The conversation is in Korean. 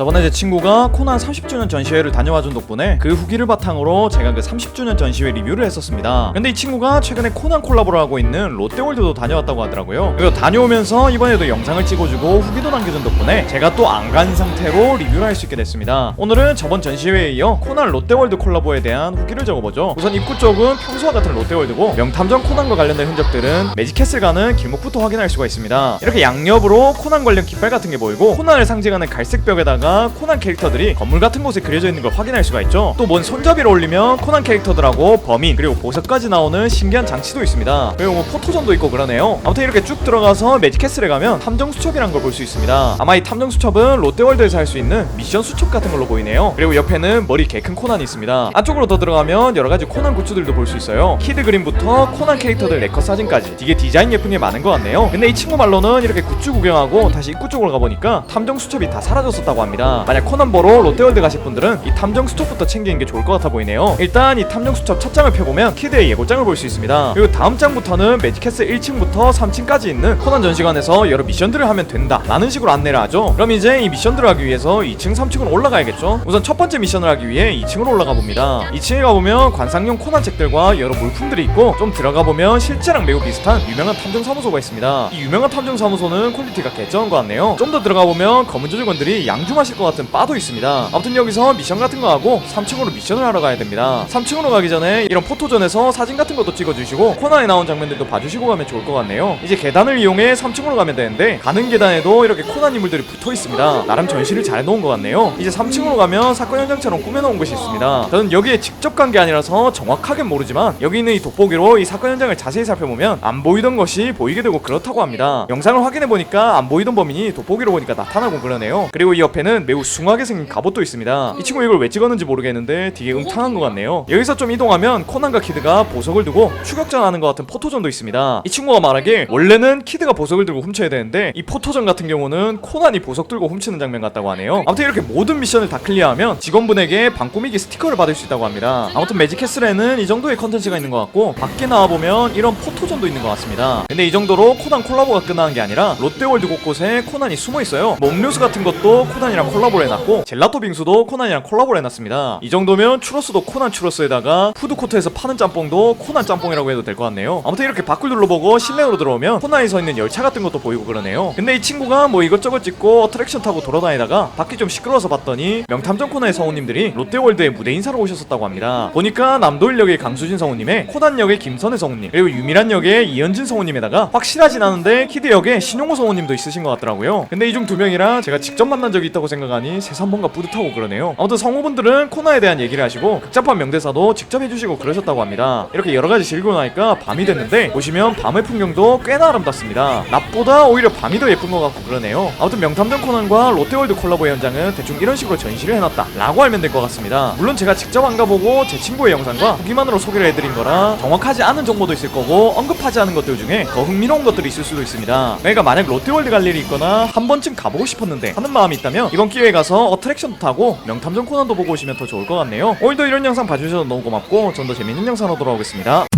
저번에 제 친구가 코난 30주년 전시회를 다녀와준 덕분에 그 후기를 바탕으로 제가 그 30주년 전시회 리뷰를 했었습니다. 근데 이 친구가 최근에 코난 콜라보를 하고 있는 롯데월드도 다녀왔다고 하더라고요. 그리고 다녀오면서 이번에도 영상을 찍어주고 후기도 남겨준 덕분에 제가 또 안 간 상태로 리뷰를 할 수 있게 됐습니다. 오늘은 저번 전시회에 이어 코난 롯데월드 콜라보에 대한 후기를 적어보죠. 우선 입구 쪽은 평소와 같은 롯데월드고 명탐정 코난과 관련된 흔적들은 매직캐슬 가는 길목부터 확인할 수가 있습니다. 이렇게 양옆으로 코난 관련 깃발 같은 게 보이고 코난을 상징하는 갈색 벽에다가 코난 캐릭터들이 건물 같은 곳에 그려져 있는 걸 확인할 수가 있죠. 또 뭔 손잡이를 올리면 코난 캐릭터들하고 범인 그리고 보석까지 나오는 신기한 장치도 있습니다. 그리고 뭐 포토존도 있고 그러네요. 아무튼 이렇게 쭉 들어가서 매직캐슬에 가면 탐정 수첩이란 걸 볼 수 있습니다. 아마 이 탐정 수첩은 롯데월드에서 할 수 있는 미션 수첩 같은 걸로 보이네요. 그리고 옆에는 머리 개 큰 코난이 있습니다. 안쪽으로 더 들어가면 여러가지 코난 굿즈들도 볼 수 있어요. 키드 그림부터 코난 캐릭터들 네컷 사진까지 되게 디자인 예쁜 게 많은 것 같네요. 근데 이 친구 말로는 이렇게 굿즈 구경하고 다시 입구 쪽으로 가보니까 탐정 수첩이 다 사라졌었다고 합니다. 만약 코난 보러 롯데월드 가실 분들은 이 탐정 수첩부터 챙기는 게 좋을 것 같아 보이네요. 일단 이 탐정 수첩 첫 장을 펴보면 키드의 예고장을 볼 수 있습니다. 그리고 다음 장부터는 매직캐슬 1층부터 3층까지 있는 코난 전시관에서 여러 미션들을 하면 된다 라는 식으로 안내를 하죠. 그럼 이제 이 미션들을 하기 위해서 2층 3층으로 올라가야겠죠. 우선 첫 번째 미션을 하기 위해 2층으로 올라가 봅니다. 2층에 가보면 관상용 코난 책들과 여러 물품들이 있고 좀 들어가 보면 실제랑 매우 비슷한 유명한 탐정 사무소가 있습니다. 이 유명한 탐정 사무소는 퀄리티가 개쩌는 것 같네요. 좀 더 들어가 보면 검은 조직원들이 양주 마실 것 같은 바도 있습니다. 아무튼 여기서 미션 같은 거 하고 3층으로 미션을 하러 가야 됩니다. 3층으로 가기 전에 이런 포토존에서 사진 같은 것도 찍어주시고 코난에 나온 장면들도 봐주시고 가면 좋을 것 같네요. 이제 계단을 이용해 3층으로 가면 되는데 가는 계단에도 이렇게 코난 인물들이 붙어 있습니다. 나름 전시를 잘 해놓은 것 같네요. 이제 3층으로 가면 사건 현장처럼 꾸며놓은 곳이 있습니다. 저는 여기에 직접 간 게 아니라서 정확하게는 모르지만 여기 있는 이 돋보기로 이 사건 현장을 자세히 살펴보면 안 보이던 것이 보이게 되고 그렇다고 합니다. 영상을 확인해보니까 안 보이던 범인이 돋보기로 보니까 나타나고 그러네요. 그리고 이 옆에는 매우 숭하게 생긴 갑옷도 있습니다. 이 친구 이걸 왜 찍었는지 모르겠는데 되게 음탕한 것 같네요. 여기서 좀 이동하면 코난과 키드가 보석을 두고 추격전 하는 것 같은 포토존도 있습니다. 이 친구가 말하길 원래는 키드가 보석을 들고 훔쳐야 되는데 이 포토존 같은 경우는 코난이 보석 들고 훔치는 장면 같다고 하네요. 아무튼 이렇게 모든 미션을 다 클리어하면 직원분에게 방꾸미기 스티커를 받을 수 있다고 합니다. 아무튼 매직캐슬에는 이 정도의 컨텐츠가 있는 것 같고 밖에 나와보면 이런 포토존도 있는 것 같습니다. 근데 이 정도로 코난 콜라보가 끝나는 게 아니라 롯데월드 곳곳에 코난이 숨어있어요. 뭐 음료수 같은 것도 코난이랑 콜라보를 해놨고 젤라또 빙수도 코난이랑 콜라보를 해놨습니다. 이 정도면 추러스도 코난 추러스에다가 푸드코트에서 파는 짬뽕도 코난 짬뽕이라고 해도 될 것 같네요. 아무튼 이렇게 밖을 둘러보고 실내로 들어오면 코난이 서있는 열차 같은 것도 보이고 그러네요. 근데 이 친구가 뭐 이것저것 찍고 어트랙션 타고 돌아다니다가 밖이 좀 시끄러워서 봤더니 명탐정 코난의 성우님들이 롯데월드에 무대 인사로 오셨었다고 합니다. 보니까 남도일역의 강수진 성우님에 코난역의 김선혜 성우님 그리고 유미란 역의 이현진 성우님에다가 확실하진 않은데 키드 역의 신용호 성우님도 있으신 것 같더라고요. 근데 이 중 두 명이랑 제가 직접 만난 적이 있다고 생각하니 새삼 뭔가 뿌듯하고 그러네요. 아무튼 성우분들은 코난에 대한 얘기를 하시고 극장판 명대사도 직접 해주시고 그러셨다고 합니다. 이렇게 여러가지 즐기고 나니까 밤이 됐는데 보시면 밤의 풍경도 꽤나 아름답습니다. 낮보다 오히려 밤이 더 예쁜 것 같고 그러네요. 아무튼 명탐정 코난과 롯데월드 콜라보의 현장은 대충 이런 식으로 전시를 해놨다 라고 알면 될 것 같습니다. 물론 제가 직접 안 가보고 제 친구의 영상과 후기만으로 소개를 해드린 거라 정확하지 않은 정보도 있을 거고 언급하지 않은 것들 중에 더 흥미로운 것들이 있을 수도 있습니다. 그러니까 만약 롯데월드 갈 일이 있거나 한 번쯤 가보고 싶었는데 하는 마음이 있다면 이번 기회에 가서 어트랙션도 타고 명탐정 코난도 보고 오시면 더 좋을 것 같네요. 오늘도 이런 영상 봐주셔서 너무 고맙고 좀 더 재밌는 영상으로 돌아오겠습니다.